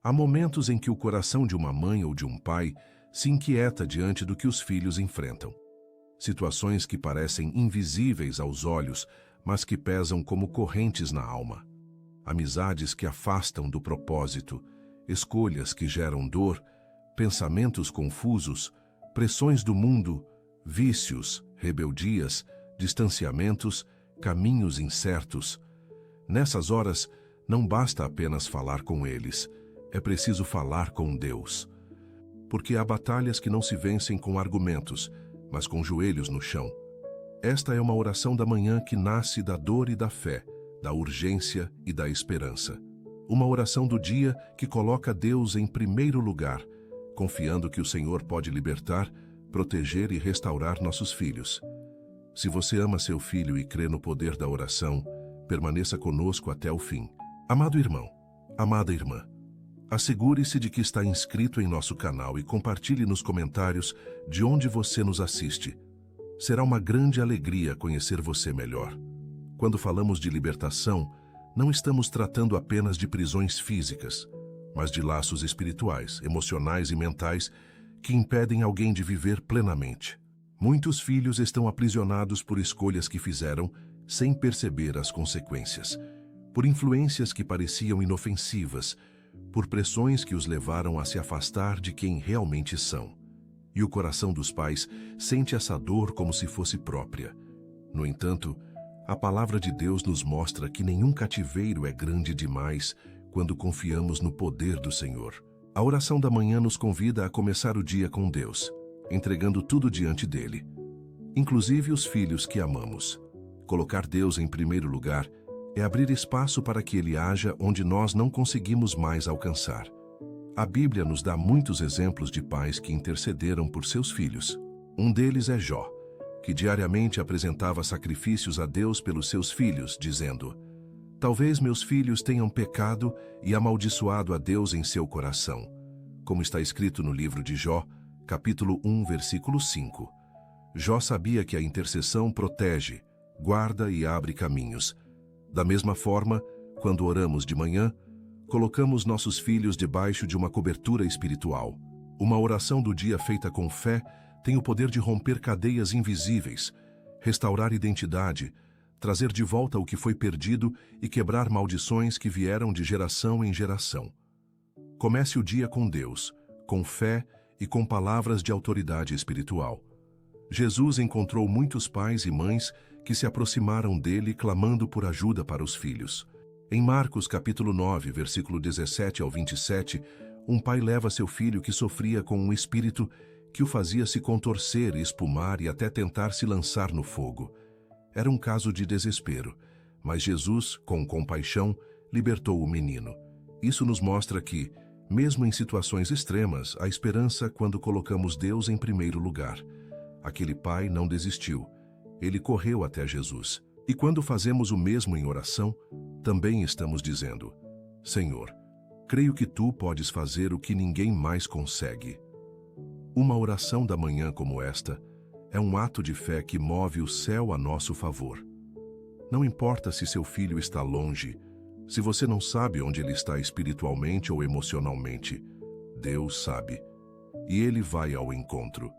Há momentos em que o coração de uma mãe ou de um pai se inquieta diante do que os filhos enfrentam. Situações que parecem invisíveis aos olhos, mas que pesam como correntes na alma. Amizades que afastam do propósito, escolhas que geram dor, pensamentos confusos, pressões do mundo, vícios, rebeldias, distanciamentos, caminhos incertos. Nessas horas, não basta apenas falar com eles, é preciso falar com Deus. Porque há batalhas que não se vencem com argumentos, mas com joelhos no chão. Esta é uma oração da manhã que nasce da dor e da fé, da urgência e da esperança. Uma oração do dia que coloca Deus em primeiro lugar, confiando que o Senhor pode libertar, proteger e restaurar nossos filhos. Se você ama seu filho e crê no poder da oração, permaneça conosco até o fim. Amado irmão, amada irmã, assegure-se de que está inscrito em nosso canal e compartilhe nos comentários de onde você nos assiste. Será uma grande alegria conhecer você melhor. Quando falamos de libertação, não estamos tratando apenas de prisões físicas, mas de laços espirituais, emocionais e mentais que impedem alguém de viver plenamente. Muitos filhos estão aprisionados por escolhas que fizeram sem perceber as consequências, por influências que pareciam inofensivas, por pressões que os levaram a se afastar de quem realmente são. E o coração dos pais sente essa dor como se fosse própria. No entanto, a palavra de Deus nos mostra que nenhum cativeiro é grande demais quando confiamos no poder do Senhor. A oração da manhã nos convida a começar o dia com Deus, entregando tudo diante dele, inclusive os filhos que amamos. Colocar Deus em primeiro lugar é abrir espaço para que Ele haja onde nós não conseguimos mais alcançar. A Bíblia nos dá muitos exemplos de pais que intercederam por seus filhos. Um deles é Jó, que diariamente apresentava sacrifícios a Deus pelos seus filhos, dizendo: "Talvez meus filhos tenham pecado e amaldiçoado a Deus em seu coração", como está escrito no livro de Jó, capítulo 1, versículo 5. Jó sabia que a intercessão protege, guarda e abre caminhos. Da mesma forma, quando oramos de manhã, colocamos nossos filhos debaixo de uma cobertura espiritual. Uma oração do dia feita com fé tem o poder de romper cadeias invisíveis, restaurar identidade, trazer de volta o que foi perdido e quebrar maldições que vieram de geração em geração. Comece o dia com Deus, com fé e com palavras de autoridade espiritual. Jesus encontrou muitos pais e mães que se aproximaram dele clamando por ajuda para os filhos. Em Marcos capítulo 9, versículo 17 ao 27, um pai leva seu filho que sofria com um espírito que o fazia se contorcer, espumar e até tentar se lançar no fogo. Era um caso de desespero, mas Jesus, com compaixão, libertou o menino. Isso nos mostra que, mesmo em situações extremas, há esperança quando colocamos Deus em primeiro lugar. Aquele pai não desistiu. Ele correu até Jesus. E quando fazemos o mesmo em oração, também estamos dizendo: "Senhor, creio que Tu podes fazer o que ninguém mais consegue." Uma oração da manhã como esta é um ato de fé que move o céu a nosso favor. Não importa se seu filho está longe, se você não sabe onde ele está espiritualmente ou emocionalmente, Deus sabe, e Ele vai ao encontro.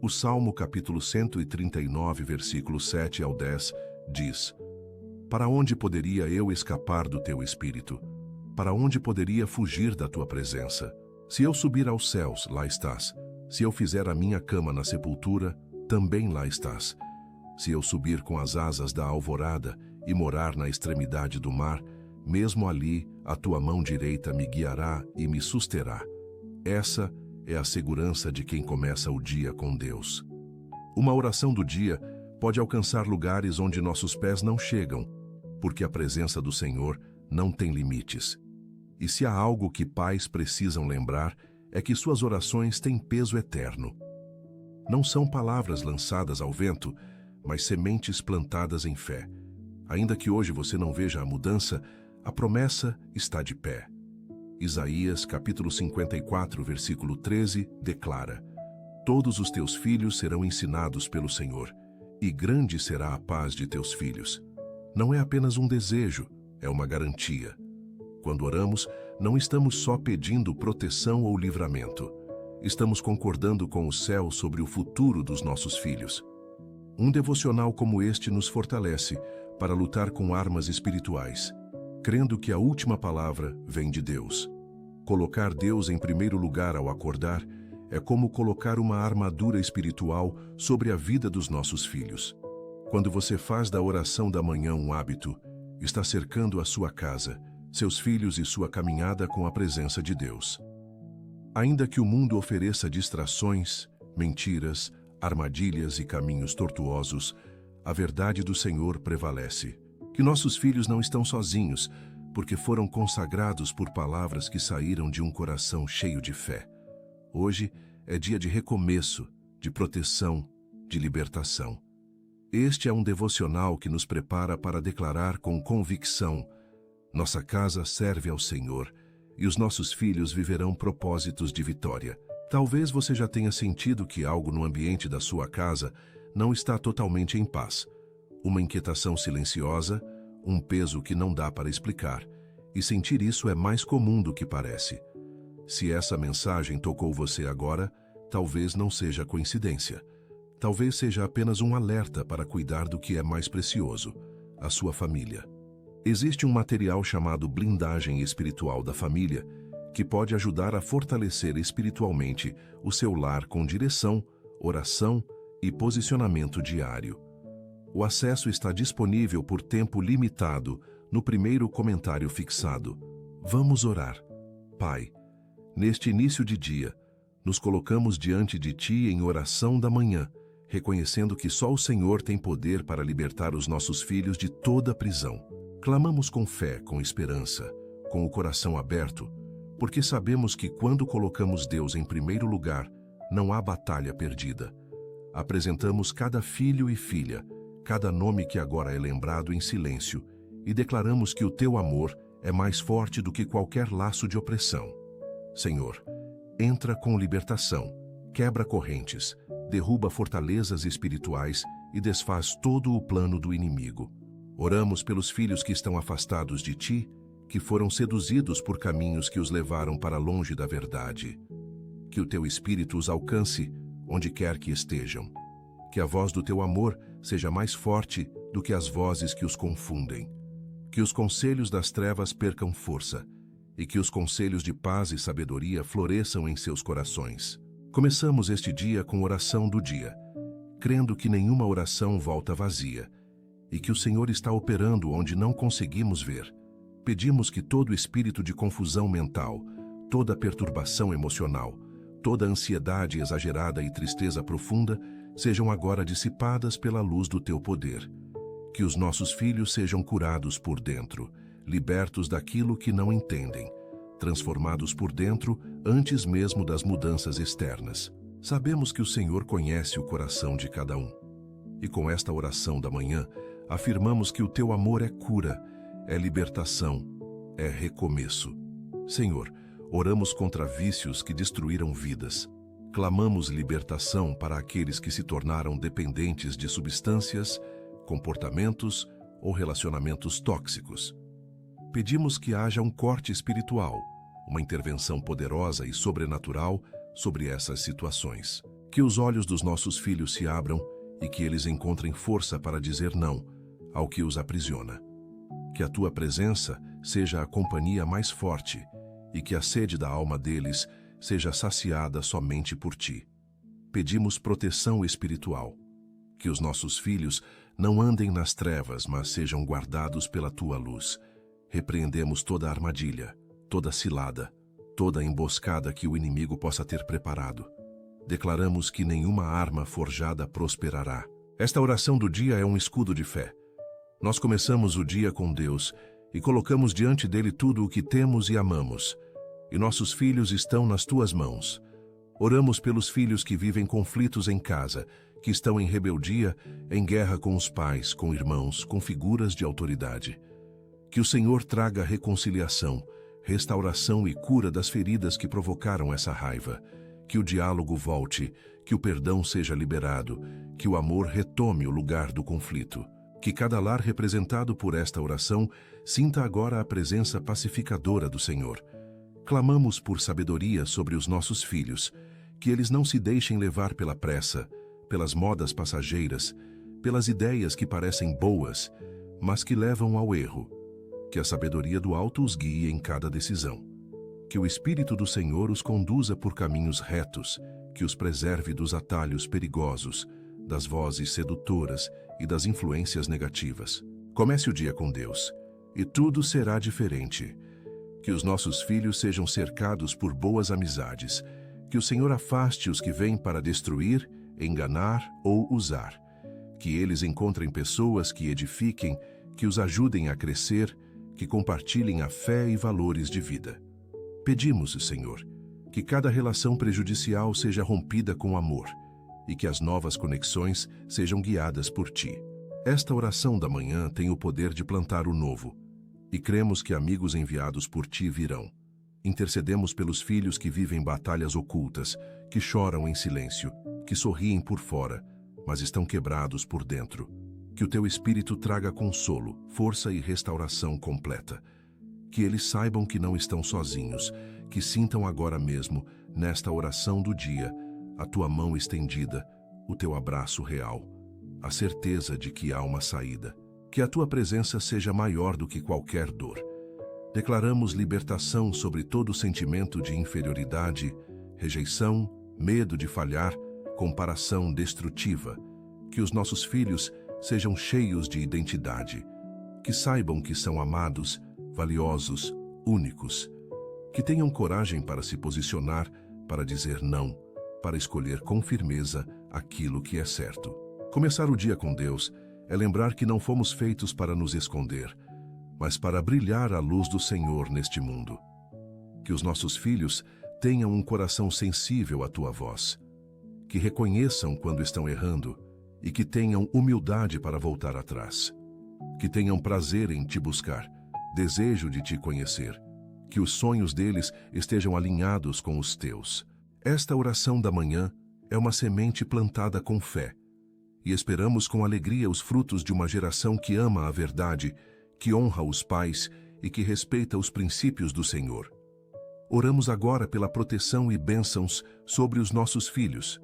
O Salmo capítulo 139, versículo 7 ao 10, diz: "Para onde poderia eu escapar do Teu Espírito? Para onde poderia fugir da Tua presença? Se eu subir aos céus, lá estás. Se eu fizer a minha cama na sepultura, também lá estás. Se eu subir com as asas da alvorada e morar na extremidade do mar, mesmo ali a Tua mão direita me guiará e me susterá." Essa é a segurança de quem começa o dia com Deus. Uma oração do dia pode alcançar lugares onde nossos pés não chegam, porque a presença do Senhor não tem limites. E se há algo que pais precisam lembrar, é que suas orações têm peso eterno. Não são palavras lançadas ao vento, mas sementes plantadas em fé. Ainda que hoje você não veja a mudança, a promessa está de pé. Isaías capítulo 54, versículo 13, declara: "Todos os teus filhos serão ensinados pelo Senhor, e grande será a paz de teus filhos." Não é apenas um desejo, é uma garantia. Quando oramos, não estamos só pedindo proteção ou livramento. Estamos concordando com o céu sobre o futuro dos nossos filhos. Um devocional como este nos fortalece para lutar com armas espirituais, crendo que a última palavra vem de Deus. Colocar Deus em primeiro lugar ao acordar é como colocar uma armadura espiritual sobre a vida dos nossos filhos. Quando você faz da oração da manhã um hábito, está cercando a sua casa, seus filhos e sua caminhada com a presença de Deus. Ainda que o mundo ofereça distrações, mentiras, armadilhas e caminhos tortuosos, a verdade do Senhor prevalece. Que nossos filhos não estão sozinhos, porque foram consagrados por palavras que saíram de um coração cheio de fé. Hoje é dia de recomeço, de proteção, de libertação. Este é um devocional que nos prepara para declarar com convicção: nossa casa serve ao Senhor e os nossos filhos viverão propósitos de vitória. Talvez você já tenha sentido que algo no ambiente da sua casa não está totalmente em paz. Uma inquietação silenciosa, um peso que não dá para explicar. E sentir isso é mais comum do que parece. Se essa mensagem tocou você agora, talvez não seja coincidência. Talvez seja apenas um alerta para cuidar do que é mais precioso, a sua família. Existe um material chamado blindagem espiritual da família, que pode ajudar a fortalecer espiritualmente o seu lar com direção, oração e posicionamento diário. O acesso está disponível por tempo limitado no primeiro comentário fixado. Vamos orar. Pai, neste início de dia, nos colocamos diante de Ti em oração da manhã, reconhecendo que só o Senhor tem poder para libertar os nossos filhos de toda prisão. Clamamos com fé, com esperança, com o coração aberto, porque sabemos que quando colocamos Deus em primeiro lugar, não há batalha perdida. Apresentamos cada filho e filha, cada nome que agora é lembrado em silêncio, e declaramos que o Teu amor é mais forte do que qualquer laço de opressão. Senhor, entra com libertação, quebra correntes, derruba fortalezas espirituais e desfaz todo o plano do inimigo. Oramos pelos filhos que estão afastados de Ti, que foram seduzidos por caminhos que os levaram para longe da verdade. Que o Teu Espírito os alcance onde quer que estejam. Que a voz do Teu amor seja mais forte do que as vozes que os confundem. Que os conselhos das trevas percam força e que os conselhos de paz e sabedoria floresçam em seus corações. Começamos este dia com oração do dia, crendo que nenhuma oração volta vazia e que o Senhor está operando onde não conseguimos ver. Pedimos que todo espírito de confusão mental, toda perturbação emocional, toda ansiedade exagerada e tristeza profunda sejam agora dissipadas pela luz do Teu poder. Que os nossos filhos sejam curados por dentro, libertos daquilo que não entendem, transformados por dentro antes mesmo das mudanças externas. Sabemos que o Senhor conhece o coração de cada um. E com esta oração da manhã, afirmamos que o Teu amor é cura, é libertação, é recomeço. Senhor, oramos contra vícios que destruíram vidas. Clamamos libertação para aqueles que se tornaram dependentes de substâncias, comportamentos ou relacionamentos tóxicos. Pedimos que haja um corte espiritual, uma intervenção poderosa e sobrenatural sobre essas situações. Que os olhos dos nossos filhos se abram e que eles encontrem força para dizer não ao que os aprisiona. Que a Tua presença seja a companhia mais forte e que a sede da alma deles seja saciada somente por Ti. Pedimos proteção espiritual. Que os nossos filhos não andem nas trevas, mas sejam guardados pela Tua luz. Repreendemos toda armadilha, toda cilada, toda emboscada que o inimigo possa ter preparado. Declaramos que nenhuma arma forjada prosperará. Esta oração do dia é um escudo de fé. Nós começamos o dia com Deus e colocamos diante dele tudo o que temos e amamos. E nossos filhos estão nas Tuas mãos. Oramos pelos filhos que vivem conflitos em casa, que estão em rebeldia, em guerra com os pais, com irmãos, com figuras de autoridade. Que o Senhor traga reconciliação, restauração e cura das feridas que provocaram essa raiva. Que o diálogo volte, que o perdão seja liberado, que o amor retome o lugar do conflito. Que cada lar representado por esta oração sinta agora a presença pacificadora do Senhor. Clamamos por sabedoria sobre os nossos filhos, que eles não se deixem levar pela pressa, pelas modas passageiras, pelas ideias que parecem boas, mas que levam ao erro. Que a sabedoria do alto os guie em cada decisão. Que o Espírito do Senhor os conduza por caminhos retos, que os preserve dos atalhos perigosos, das vozes sedutoras e das influências negativas. Comece o dia com Deus, e tudo será diferente. Que os nossos filhos sejam cercados por boas amizades, que o Senhor afaste os que vêm para destruir, enganar ou usar. Que eles encontrem pessoas que edifiquem, que os ajudem a crescer, que compartilhem a fé e valores de vida. Pedimos, Senhor, que cada relação prejudicial seja rompida com amor e que as novas conexões sejam guiadas por Ti. Esta oração da manhã tem o poder de plantar o novo, e cremos que amigos enviados por Ti virão. Intercedemos pelos filhos que vivem batalhas ocultas, que choram em silêncio, que sorriem por fora, mas estão quebrados por dentro. Que o Teu Espírito traga consolo, força e restauração completa. Que eles saibam que não estão sozinhos, que sintam agora mesmo, nesta oração do dia, a Tua mão estendida, o Teu abraço real, a certeza de que há uma saída. Que a Tua presença seja maior do que qualquer dor. Declaramos libertação sobre todo sentimento de inferioridade, rejeição, medo de falhar, comparação destrutiva. Que os nossos filhos sejam cheios de identidade. Que saibam que são amados, valiosos, únicos. Que tenham coragem para se posicionar, para dizer não, para escolher com firmeza aquilo que é certo. Começar o dia com Deus é lembrar que não fomos feitos para nos esconder, mas para brilhar a luz do Senhor neste mundo. Que os nossos filhos tenham um coração sensível à Tua voz, que reconheçam quando estão errando e que tenham humildade para voltar atrás. Que tenham prazer em Te buscar, desejo de Te conhecer, que os sonhos deles estejam alinhados com os Teus. Esta oração da manhã é uma semente plantada com fé, e esperamos com alegria os frutos de uma geração que ama a verdade, que honra os pais e que respeita os princípios do Senhor. Oramos agora pela proteção e bênçãos sobre os nossos filhos,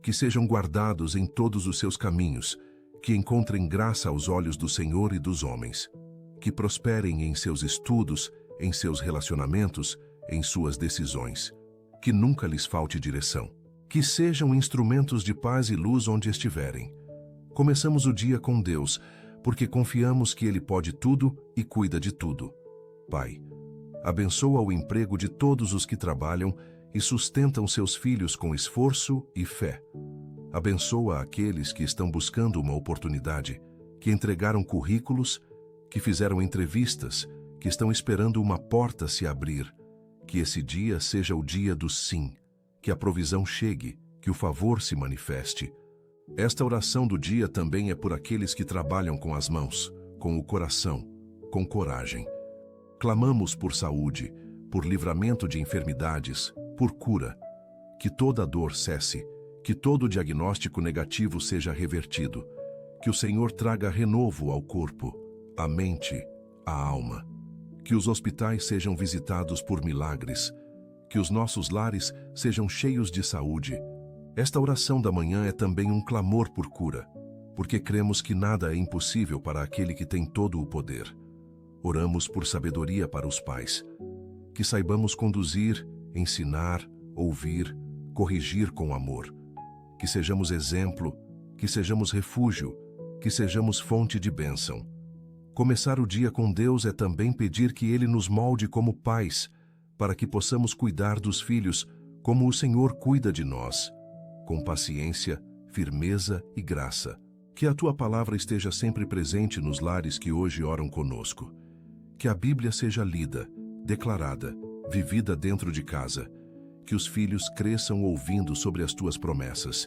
que sejam guardados em todos os seus caminhos, que encontrem graça aos olhos do Senhor e dos homens, que prosperem em seus estudos, em seus relacionamentos, em suas decisões, que nunca lhes falte direção, que sejam instrumentos de paz e luz onde estiverem. Começamos o dia com Deus, porque confiamos que Ele pode tudo e cuida de tudo. Pai, abençoa o emprego de todos os que trabalham e sustentam seus filhos com esforço e fé. Abençoa aqueles que estão buscando uma oportunidade, que entregaram currículos, que fizeram entrevistas, que estão esperando uma porta se abrir. Que esse dia seja o dia do sim, que a provisão chegue, que o favor se manifeste. Esta oração do dia também é por aqueles que trabalham com as mãos, com o coração, com coragem. Clamamos por saúde, por livramento de enfermidades, por cura. Que toda dor cesse, que todo diagnóstico negativo seja revertido. Que o Senhor traga renovo ao corpo, à mente, à alma. Que os hospitais sejam visitados por milagres. Que os nossos lares sejam cheios de saúde. Esta oração da manhã é também um clamor por cura, porque cremos que nada é impossível para aquele que tem todo o poder. Oramos por sabedoria para os pais. Que saibamos conduzir, ensinar, ouvir, corrigir com amor. Que sejamos exemplo, que sejamos refúgio, que sejamos fonte de bênção. Começar o dia com Deus é também pedir que Ele nos molde como pais, para que possamos cuidar dos filhos como o Senhor cuida de nós, com paciência, firmeza e graça. Que a Tua palavra esteja sempre presente nos lares que hoje oram conosco. Que a Bíblia seja lida, declarada, vivida dentro de casa. Que os filhos cresçam ouvindo sobre as Tuas promessas,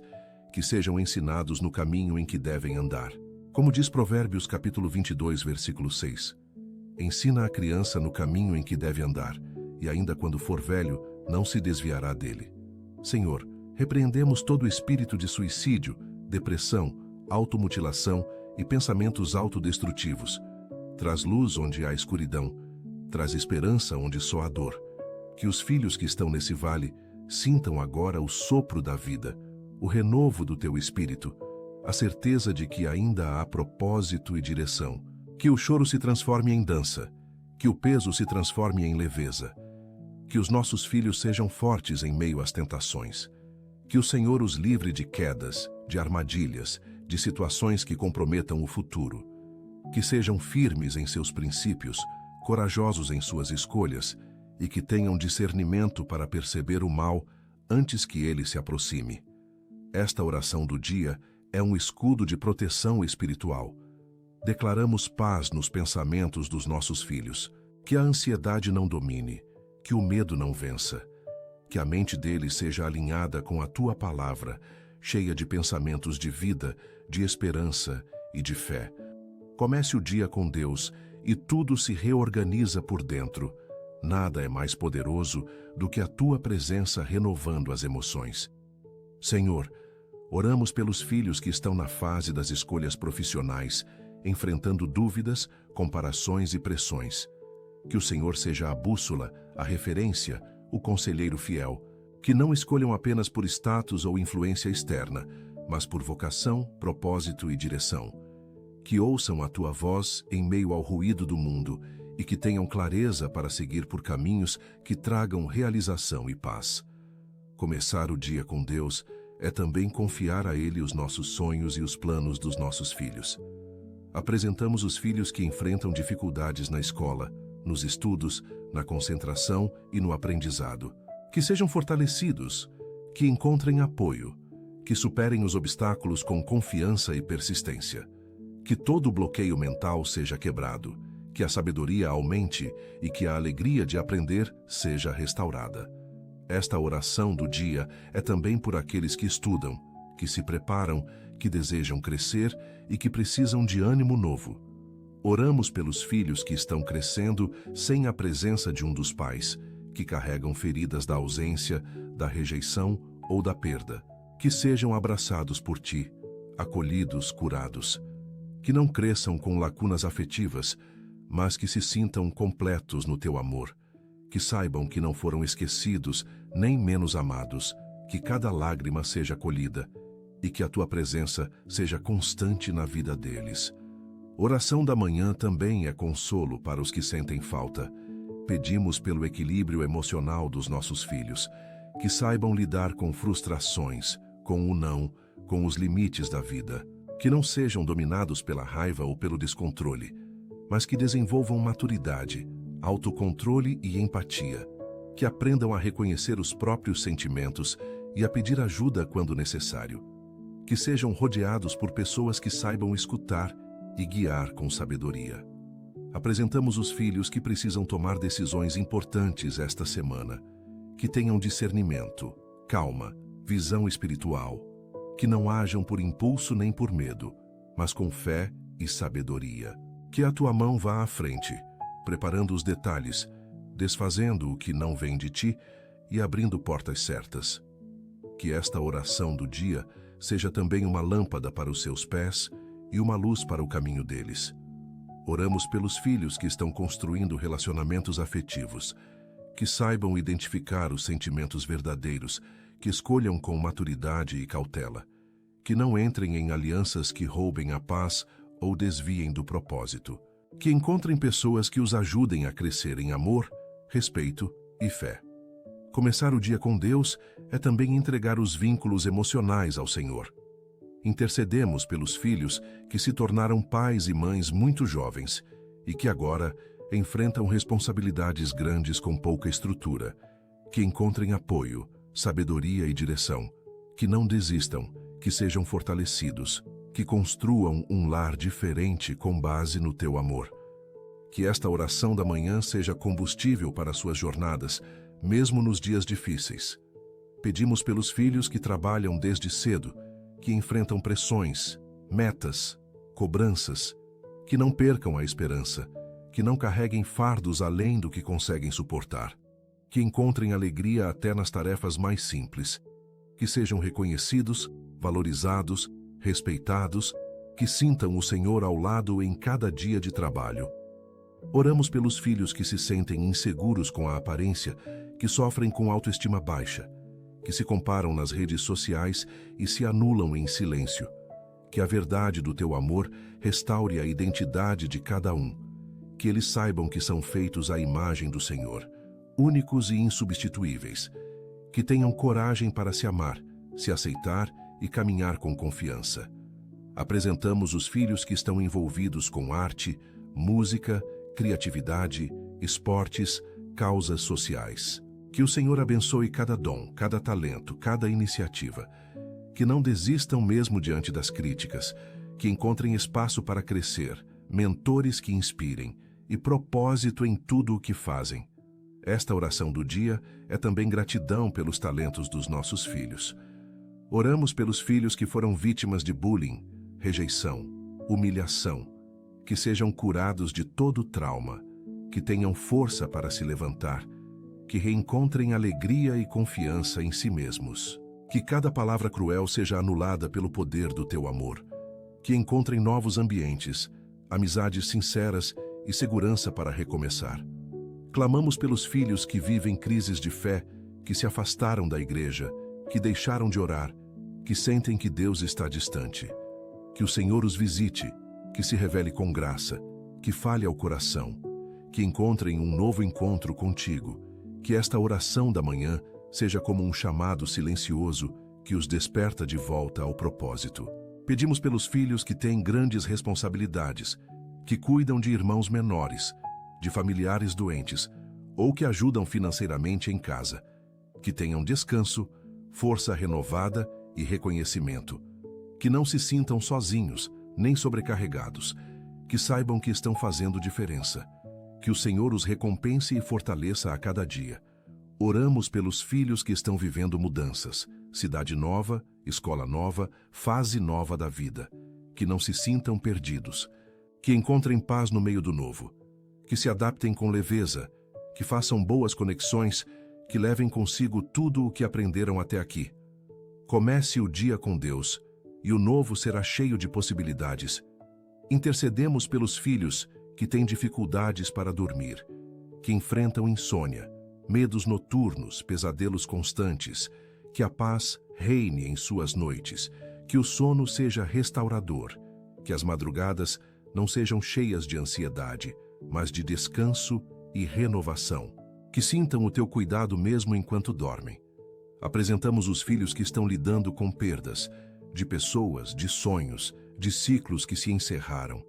que sejam ensinados no caminho em que devem andar. Como diz Provérbios capítulo 22, versículo 6. Ensina a criança no caminho em que deve andar, e ainda quando for velho, não se desviará dele. Senhor, repreendemos todo espírito de suicídio, depressão, automutilação e pensamentos autodestrutivos. Traz luz onde há escuridão, traz esperança onde só há dor. Que os filhos que estão nesse vale sintam agora o sopro da vida, o renovo do teu espírito, a certeza de que ainda há propósito e direção. Que o choro se transforme em dança, que o peso se transforme em leveza. Que os nossos filhos sejam fortes em meio às tentações. Que o Senhor os livre de quedas, de armadilhas, de situações que comprometam o futuro. Que sejam firmes em seus princípios, corajosos em suas escolhas e que tenham discernimento para perceber o mal antes que ele se aproxime. Esta oração do dia é um escudo de proteção espiritual. Declaramos paz nos pensamentos dos nossos filhos, que a ansiedade não domine, que o medo não vença, que a mente deles seja alinhada com a tua palavra, cheia de pensamentos de vida, de esperança e de fé. Comece o dia com Deus e tudo se reorganiza por dentro. Nada é mais poderoso do que a tua presença renovando as emoções. Senhor, oramos pelos filhos que estão na fase das escolhas profissionais, enfrentando dúvidas, comparações e pressões. Que o Senhor seja a bússola, a referência, o conselheiro fiel. Que não escolham apenas por status ou influência externa, mas por vocação, propósito e direção. Que ouçam a tua voz em meio ao ruído do mundo e que tenham clareza para seguir por caminhos que tragam realização e paz. Começar o dia com Deus é também confiar a Ele os nossos sonhos e os planos dos nossos filhos. Apresentamos os filhos que enfrentam dificuldades na escola, nos estudos, na concentração e no aprendizado. Que sejam fortalecidos, que encontrem apoio, que superem os obstáculos com confiança e persistência. Que todo bloqueio mental seja quebrado, que a sabedoria aumente e que a alegria de aprender seja restaurada. Esta oração do dia é também por aqueles que estudam, que se preparam, que desejam crescer e que precisam de ânimo novo. Oramos pelos filhos que estão crescendo sem a presença de um dos pais, que carregam feridas da ausência, da rejeição ou da perda. Que sejam abraçados por ti, acolhidos, curados. Que não cresçam com lacunas afetivas, mas que se sintam completos no teu amor. Que saibam que não foram esquecidos, nem menos amados, que cada lágrima seja acolhida e que a tua presença seja constante na vida deles. Oração da manhã também é consolo para os que sentem falta. Pedimos pelo equilíbrio emocional dos nossos filhos, que saibam lidar com frustrações, com o não, com os limites da vida. Que não sejam dominados pela raiva ou pelo descontrole, mas que desenvolvam maturidade, autocontrole e empatia. Que aprendam a reconhecer os próprios sentimentos e a pedir ajuda quando necessário. Que sejam rodeados por pessoas que saibam escutar e guiar com sabedoria. Apresentamos os filhos que precisam tomar decisões importantes esta semana. Que tenham discernimento, calma, visão espiritual. Que não hajam por impulso nem por medo, mas com fé e sabedoria. Que a tua mão vá à frente, preparando os detalhes, desfazendo o que não vem de ti e abrindo portas certas. Que esta oração do dia seja também uma lâmpada para os seus pés e uma luz para o caminho deles. Oramos pelos filhos que estão construindo relacionamentos afetivos, que saibam identificar os sentimentos verdadeiros, que escolham com maturidade e cautela, que não entrem em alianças que roubem a paz ou desviem do propósito, que encontrem pessoas que os ajudem a crescer em amor, respeito e fé. Começar o dia com Deus é também entregar os vínculos emocionais ao Senhor. Intercedemos pelos filhos que se tornaram pais e mães muito jovens e que agora enfrentam responsabilidades grandes com pouca estrutura, que encontrem apoio, sabedoria e direção, que não desistam, que sejam fortalecidos, que construam um lar diferente com base no teu amor. Que esta oração da manhã seja combustível para suas jornadas, mesmo nos dias difíceis. Pedimos pelos filhos que trabalham desde cedo, que enfrentam pressões, metas, cobranças, que não percam a esperança, que não carreguem fardos além do que conseguem suportar, que encontrem alegria até nas tarefas mais simples, que sejam reconhecidos, valorizados, respeitados que sintam o Senhor ao lado em cada dia de trabalho. Oramos pelos filhos que se sentem inseguros com a aparência, que sofrem com autoestima baixa, que se comparam nas redes sociais e se anulam em silêncio. Que a verdade do teu amor restaure a identidade de cada um. Que eles saibam que são feitos à imagem do Senhor, únicos e insubstituíveis. Que tenham coragem para se amar, se aceitar e caminhar com confiança. Apresentamos os filhos que estão envolvidos com arte, música, criatividade, esportes, causas sociais. Que o Senhor abençoe cada dom, cada talento, cada iniciativa. Que não desistam mesmo diante das críticas, que encontrem espaço para crescer, mentores que inspirem e propósito em tudo o que fazem. Esta oração do dia é também gratidão pelos talentos dos nossos filhos. Oramos pelos filhos que foram vítimas de bullying, rejeição, humilhação, que sejam curados de todo trauma, que tenham força para se levantar, que reencontrem alegria e confiança em si mesmos. Que cada palavra cruel seja anulada pelo poder do teu amor. Que encontrem novos ambientes, amizades sinceras e segurança para recomeçar. Clamamos pelos filhos que vivem crises de fé, que se afastaram da igreja, que deixaram de orar, que sentem que Deus está distante. Que o Senhor os visite, que se revele com graça, que fale ao coração, que encontrem um novo encontro contigo, que esta oração da manhã seja como um chamado silencioso que os desperta de volta ao propósito. Pedimos pelos filhos que têm grandes responsabilidades, que cuidam de irmãos menores, de familiares doentes ou que ajudam financeiramente em casa, que tenham descanso, força renovada e reconhecimento, que não se sintam sozinhos nem sobrecarregados, que saibam que estão fazendo diferença, que o Senhor os recompense e fortaleça a cada dia. Oramos pelos filhos que estão vivendo mudanças, cidade nova, escola nova, fase nova da vida, que não se sintam perdidos, que encontrem paz no meio do novo, que se adaptem com leveza, que façam boas conexões, que levem consigo tudo o que aprenderam até aqui. Comece o dia com Deus, e o novo será cheio de possibilidades. Intercedemos pelos filhos que têm dificuldades para dormir, que enfrentam insônia, medos noturnos, pesadelos constantes, que a paz reine em suas noites, que o sono seja restaurador, que as madrugadas não sejam cheias de ansiedade, mas de descanso e renovação, que sintam o teu cuidado mesmo enquanto dormem. Apresentamos os filhos que estão lidando com perdas, de pessoas, de sonhos, de ciclos que se encerraram,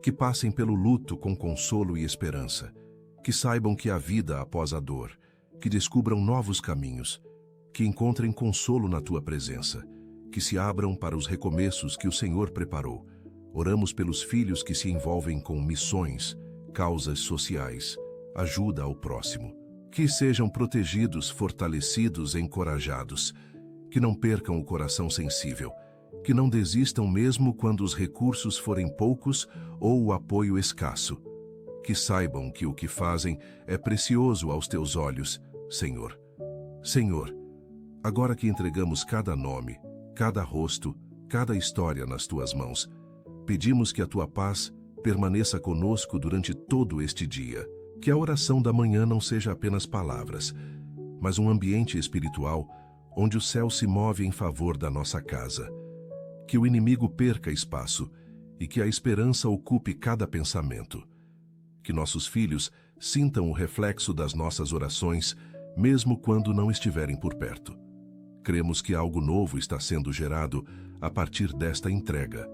que passem pelo luto com consolo e esperança, que saibam que há vida após a dor, que descubram novos caminhos, que encontrem consolo na tua presença, que se abram para os recomeços que o Senhor preparou. Oramos pelos filhos que se envolvem com missões, causas sociais, ajuda ao próximo, que sejam protegidos, fortalecidos, encorajados, que não percam o coração sensível, que não desistam mesmo quando os recursos forem poucos ou o apoio escasso, que saibam que o que fazem é precioso aos teus olhos, Senhor. Senhor, agora que entregamos cada nome, cada rosto, cada história nas tuas mãos, pedimos que a tua paz permaneça conosco durante todo este dia. Que a oração da manhã não seja apenas palavras, mas um ambiente espiritual onde o céu se move em favor da nossa casa. Que o inimigo perca espaço e que a esperança ocupe cada pensamento. Que nossos filhos sintam o reflexo das nossas orações, mesmo quando não estiverem por perto. Cremos que algo novo está sendo gerado a partir desta entrega.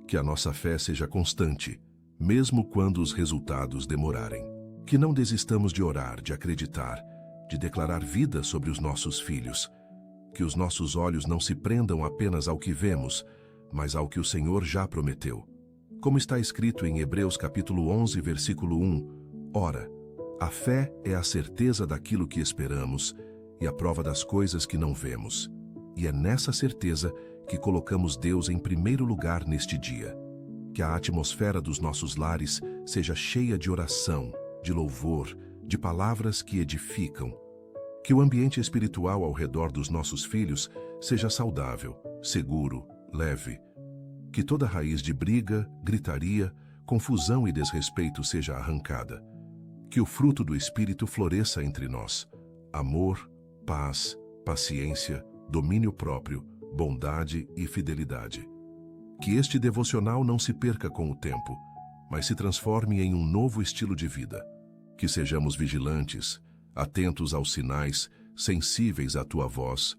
Que a nossa fé seja constante, mesmo quando os resultados demorarem. Que não desistamos de orar, de acreditar, de declarar vida sobre os nossos filhos. Que os nossos olhos não se prendam apenas ao que vemos, mas ao que o Senhor já prometeu. Como está escrito em Hebreus capítulo 11, versículo 1, ora, a fé é a certeza daquilo que esperamos e a prova das coisas que não vemos. E é nessa certeza que colocamos Deus em primeiro lugar neste dia. Que a atmosfera dos nossos lares seja cheia de oração, de louvor, de palavras que edificam. Que o ambiente espiritual ao redor dos nossos filhos seja saudável, seguro, leve. Que toda raiz de briga, gritaria, confusão e desrespeito seja arrancada. Que o fruto do Espírito floresça entre nós: amor, paz, paciência, domínio próprio, bondade e fidelidade. Que este devocional não se perca com o tempo, mas se transforme em um novo estilo de vida. Que sejamos vigilantes, atentos aos sinais, sensíveis à tua voz,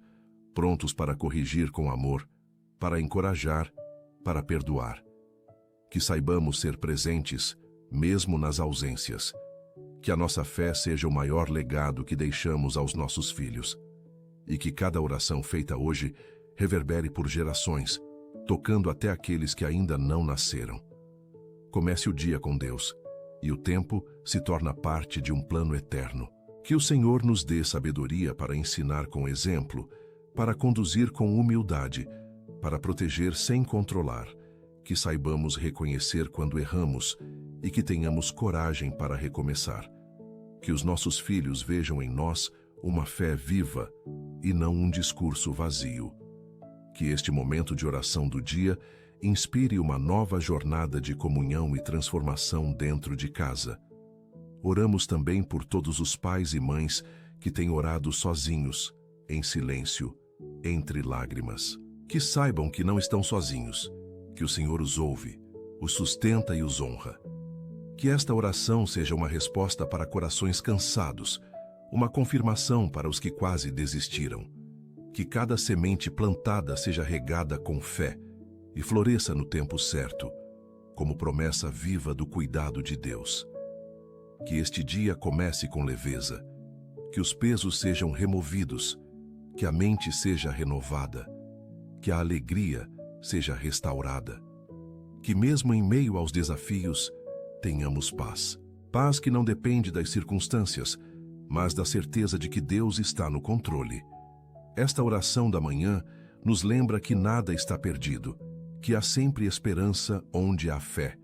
prontos para corrigir com amor, para encorajar, para perdoar. Que saibamos ser presentes, mesmo nas ausências. Que a nossa fé seja o maior legado que deixamos aos nossos filhos. E que cada oração feita hoje reverbere por gerações, tocando até aqueles que ainda não nasceram. Comece o dia com Deus, e o tempo se torna parte de um plano eterno. Que o Senhor nos dê sabedoria para ensinar com exemplo, para conduzir com humildade, para proteger sem controlar. Que saibamos reconhecer quando erramos e que tenhamos coragem para recomeçar. Que os nossos filhos vejam em nós uma fé viva e não um discurso vazio. Que este momento de oração do dia inspire uma nova jornada de comunhão e transformação dentro de casa. Oramos também por todos os pais e mães que têm orado sozinhos, em silêncio, entre lágrimas. Que saibam que não estão sozinhos, que o Senhor os ouve, os sustenta e os honra. Que esta oração seja uma resposta para corações cansados, uma confirmação para os que quase desistiram. Que cada semente plantada seja regada com fé e floresça no tempo certo, como promessa viva do cuidado de Deus. Que este dia comece com leveza, que os pesos sejam removidos, que a mente seja renovada, que a alegria seja restaurada. Que mesmo em meio aos desafios, tenhamos paz. Paz que não depende das circunstâncias, mas da certeza de que Deus está no controle. Esta oração da manhã nos lembra que nada está perdido, que há sempre esperança onde há fé.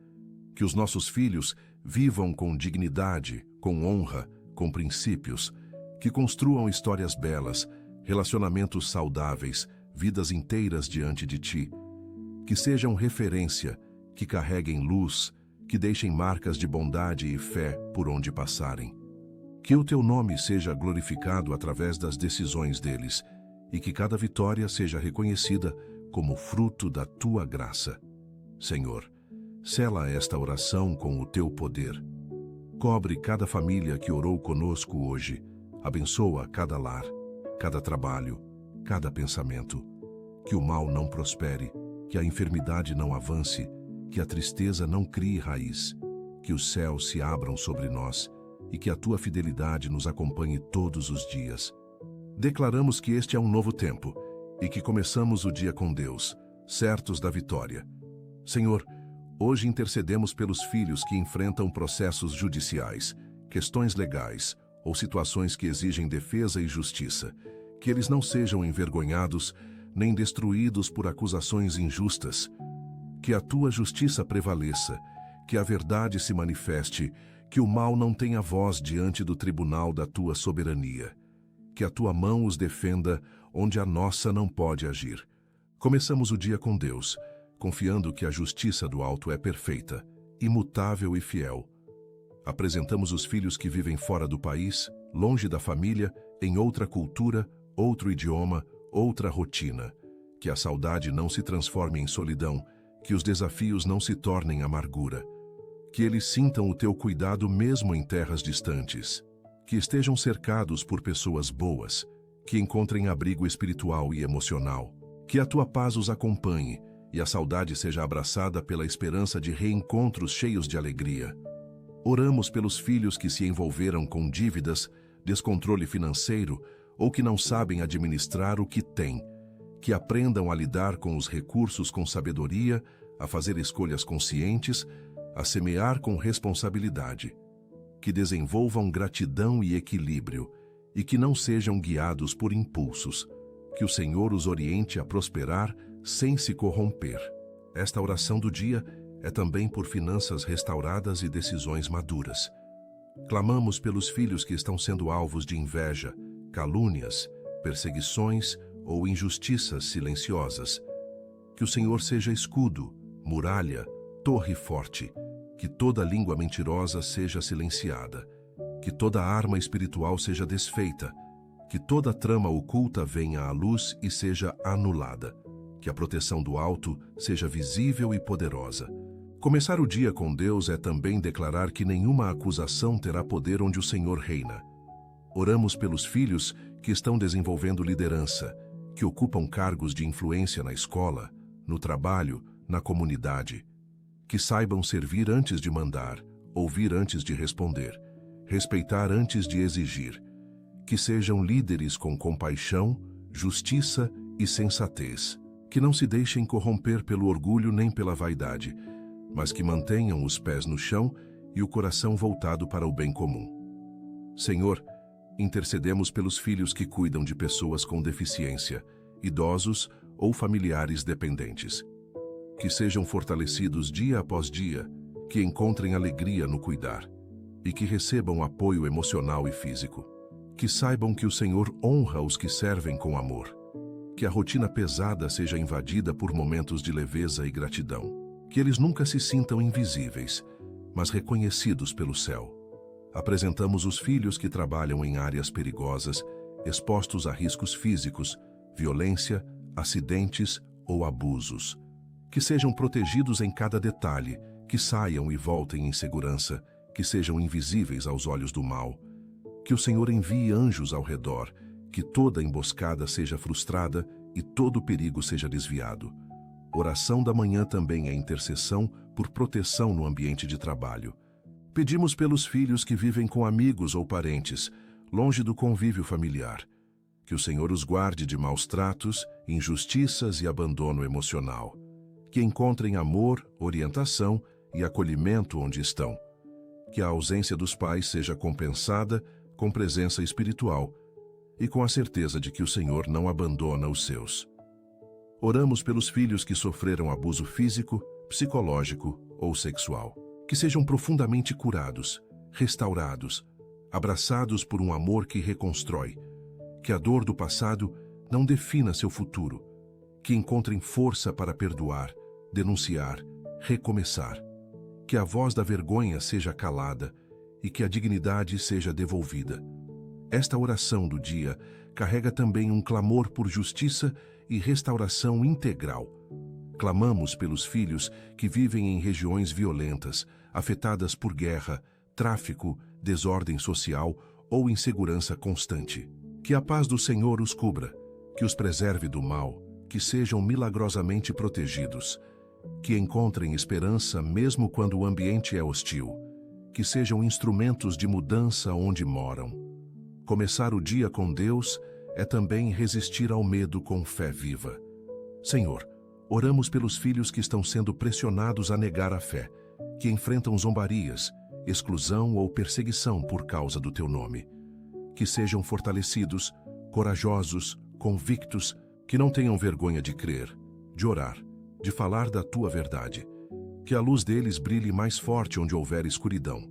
Que os nossos filhos vivam com dignidade, com honra, com princípios, que construam histórias belas, relacionamentos saudáveis, vidas inteiras diante de ti. Que sejam referência, que carreguem luz, que deixem marcas de bondade e fé por onde passarem. Que o teu nome seja glorificado através das decisões deles e que cada vitória seja reconhecida como fruto da tua graça. Senhor, sela esta oração com o teu poder. Cobre cada família que orou conosco hoje. Abençoa cada lar, cada trabalho, cada pensamento. Que o mal não prospere, que a enfermidade não avance, que a tristeza não crie raiz, que os céus se abram sobre nós e que a tua fidelidade nos acompanhe todos os dias. Declaramos que este é um novo tempo e que começamos o dia com Deus, certos da vitória. Senhor, hoje intercedemos pelos filhos que enfrentam processos judiciais, questões legais ou situações que exigem defesa e justiça. Que eles não sejam envergonhados nem destruídos por acusações injustas. Que a tua justiça prevaleça, que a verdade se manifeste, que o mal não tenha voz diante do tribunal da tua soberania. Que a tua mão os defenda onde a nossa não pode agir. Começamos o dia com Deus, confiando que a justiça do alto é perfeita, imutável e fiel. Apresentamos os filhos que vivem fora do país, longe da família, em outra cultura, outro idioma, outra rotina. Que a saudade não se transforme em solidão, que os desafios não se tornem amargura. Que eles sintam o teu cuidado mesmo em terras distantes. Que estejam cercados por pessoas boas, que encontrem abrigo espiritual e emocional. Que a tua paz os acompanhe e a saudade seja abraçada pela esperança de reencontros cheios de alegria. Oramos pelos filhos que se envolveram com dívidas, descontrole financeiro ou que não sabem administrar o que têm. Que aprendam a lidar com os recursos com sabedoria, a fazer escolhas conscientes, a semear com responsabilidade. Que desenvolvam gratidão e equilíbrio, e que não sejam guiados por impulsos. Que o Senhor os oriente a prosperar sem se corromper. Esta oração do dia é também por finanças restauradas e decisões maduras. Clamamos pelos filhos que estão sendo alvos de inveja, calúnias, perseguições ou injustiças silenciosas. Que o Senhor seja escudo, muralha, torre forte, que toda língua mentirosa seja silenciada, que toda arma espiritual seja desfeita, que toda trama oculta venha à luz e seja anulada, que a proteção do alto seja visível e poderosa. Começar o dia com Deus é também declarar que nenhuma acusação terá poder onde o Senhor reina. Oramos pelos filhos que estão desenvolvendo liderança, que ocupam cargos de influência na escola, no trabalho, na comunidade, que saibam servir antes de mandar, ouvir antes de responder, respeitar antes de exigir, que sejam líderes com compaixão, justiça e sensatez, que não se deixem corromper pelo orgulho nem pela vaidade, mas que mantenham os pés no chão e o coração voltado para o bem comum. Senhor, intercedemos pelos filhos que cuidam de pessoas com deficiência, idosos ou familiares dependentes. Que sejam fortalecidos dia após dia, que encontrem alegria no cuidar e que recebam apoio emocional e físico. Que saibam que o Senhor honra os que servem com amor. Que a rotina pesada seja invadida por momentos de leveza e gratidão. Que eles nunca se sintam invisíveis, mas reconhecidos pelo céu. Apresentamos os filhos que trabalham em áreas perigosas, expostos a riscos físicos, violência, acidentes ou abusos. Que sejam protegidos em cada detalhe, que saiam e voltem em segurança, que sejam invisíveis aos olhos do mal. Que o Senhor envie anjos ao redor, que toda emboscada seja frustrada e todo perigo seja desviado. Oração da manhã também é intercessão por proteção no ambiente de trabalho. Pedimos pelos filhos que vivem com amigos ou parentes, longe do convívio familiar. Que o Senhor os guarde de maus tratos, injustiças e abandono emocional. Que encontrem amor, orientação e acolhimento onde estão. Que a ausência dos pais seja compensada com presença espiritual e com a certeza de que o Senhor não abandona os seus. Oramos pelos filhos que sofreram abuso físico, psicológico ou sexual. Que sejam profundamente curados, restaurados, abraçados por um amor que reconstrói. Que a dor do passado não defina seu futuro. Que encontrem força para perdoar, denunciar, recomeçar. Que a voz da vergonha seja calada e que a dignidade seja devolvida. Esta oração do dia carrega também um clamor por justiça e restauração integral. Clamamos pelos filhos que vivem em regiões violentas, afetadas por guerra, tráfico, desordem social ou insegurança constante. Que a paz do Senhor os cubra, que os preserve do mal, que sejam milagrosamente protegidos, que encontrem esperança mesmo quando o ambiente é hostil, que sejam instrumentos de mudança onde moram. Começar o dia com Deus é também resistir ao medo com fé viva. Senhor, oramos pelos filhos que estão sendo pressionados a negar a fé, que enfrentam zombarias, exclusão ou perseguição por causa do Teu nome. Que sejam fortalecidos, corajosos, convictos, que não tenham vergonha de crer, de orar, de falar da Tua verdade. Que a luz deles brilhe mais forte onde houver escuridão.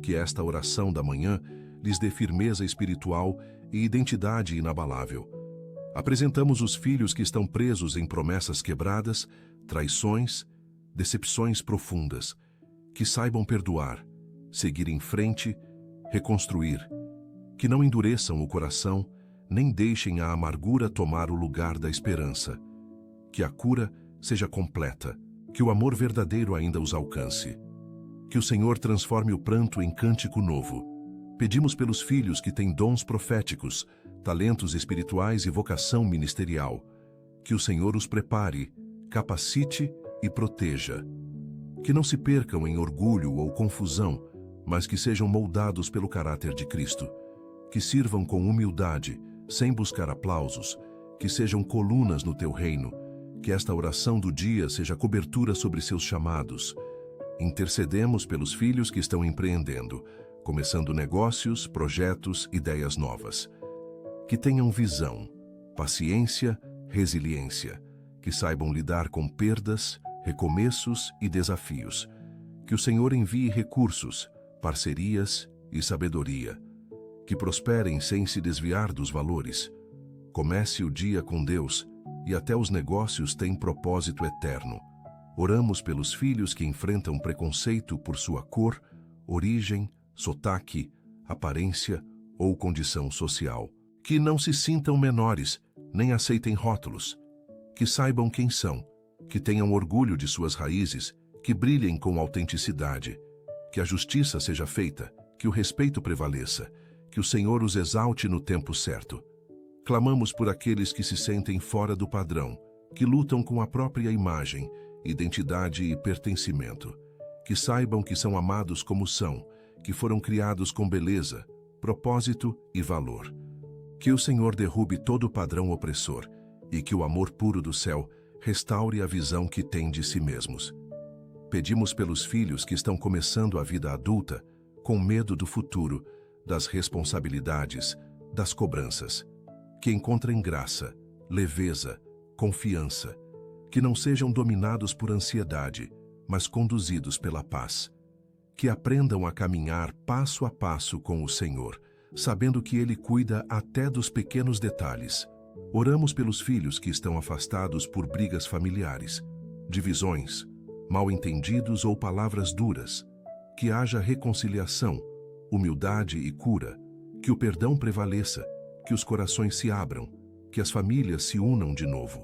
Que esta oração da manhã lhes dê firmeza espiritual e identidade inabalável. Apresentamos os filhos que estão presos em promessas quebradas, traições, decepções profundas, que saibam perdoar, seguir em frente, reconstruir, que não endureçam o coração, nem deixem a amargura tomar o lugar da esperança. Que a cura seja completa, que o amor verdadeiro ainda os alcance. Que o Senhor transforme o pranto em cântico novo. Pedimos pelos filhos que têm dons proféticos, talentos espirituais e vocação ministerial. Que o Senhor os prepare, capacite e proteja. Que não se percam em orgulho ou confusão, mas que sejam moldados pelo caráter de Cristo. Que sirvam com humildade, sem buscar aplausos, que sejam colunas no Teu reino. Que esta oração do dia seja cobertura sobre seus chamados. Intercedemos pelos filhos que estão empreendendo, começando negócios, projetos, ideias novas. Que tenham visão, paciência, resiliência, que saibam lidar com perdas, recomeços e desafios. Que o Senhor envie recursos, parcerias e sabedoria. Que prosperem sem se desviar dos valores. Comece o dia com Deus e até os negócios têm propósito eterno. Oramos pelos filhos que enfrentam preconceito por sua cor, origem, sotaque, aparência ou condição social. Que não se sintam menores, nem aceitem rótulos. Que saibam quem são, que tenham orgulho de suas raízes, que brilhem com autenticidade. Que a justiça seja feita, que o respeito prevaleça, que o Senhor os exalte no tempo certo. Clamamos por aqueles que se sentem fora do padrão, que lutam com a própria imagem, identidade e pertencimento. Que saibam que são amados como são, que foram criados com beleza, propósito e valor. Que o Senhor derrube todo o padrão opressor e que o amor puro do céu restaure a visão que têm de si mesmos. Pedimos pelos filhos que estão começando a vida adulta, com medo do futuro, das responsabilidades, das cobranças. Que encontrem graça, leveza, confiança. Que não sejam dominados por ansiedade, mas conduzidos pela paz. Que aprendam a caminhar passo a passo com o Senhor, sabendo que Ele cuida até dos pequenos detalhes. Oramos pelos filhos que estão afastados por brigas familiares, divisões, mal-entendidos ou palavras duras. Que haja reconciliação, humildade e cura. Que o perdão prevaleça, que os corações se abram, que as famílias se unam de novo.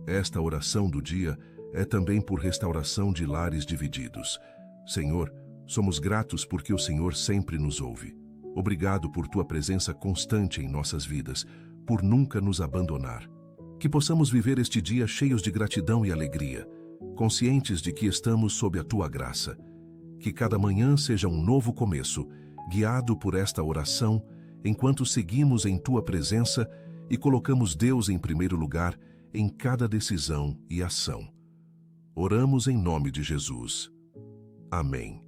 Esta oração do dia é também por restauração de lares divididos. Senhor, somos gratos porque o Senhor sempre nos ouve. Obrigado por tua presença constante em nossas vidas, por nunca nos abandonar. Que possamos viver este dia cheios de gratidão e alegria, conscientes de que estamos sob a tua graça. Que cada manhã seja um novo começo, guiado por esta oração, enquanto seguimos em tua presença e colocamos Deus em primeiro lugar em cada decisão e ação. Oramos em nome de Jesus. Amém.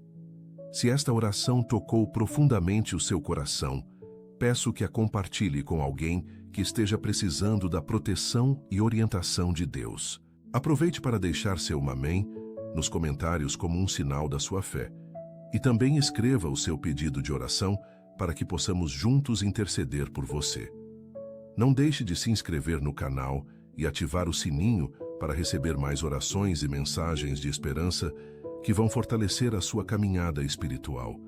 Se esta oração tocou profundamente o seu coração, peço que a compartilhe com alguém que esteja precisando da proteção e orientação de Deus. Aproveite para deixar seu amém nos comentários como um sinal da sua fé. E também escreva o seu pedido de oração para que possamos juntos interceder por você. Não deixe de se inscrever no canal e ativar o sininho para receber mais orações e mensagens de esperança que vão fortalecer a sua caminhada espiritual.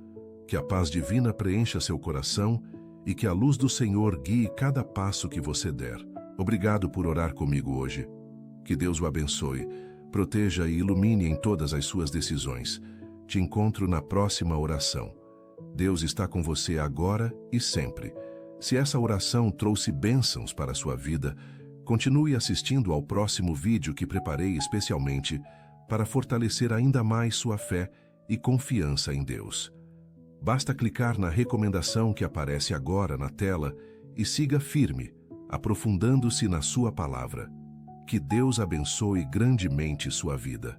Que a paz divina preencha seu coração e que a luz do Senhor guie cada passo que você der. Obrigado por orar comigo hoje. Que Deus o abençoe, proteja e ilumine em todas as suas decisões. Te encontro na próxima oração. Deus está com você agora e sempre. Se essa oração trouxe bênçãos para a sua vida, continue assistindo ao próximo vídeo que preparei especialmente para fortalecer ainda mais sua fé e confiança em Deus. Basta clicar na recomendação que aparece agora na tela e siga firme, aprofundando-se na sua palavra. Que Deus abençoe grandemente sua vida.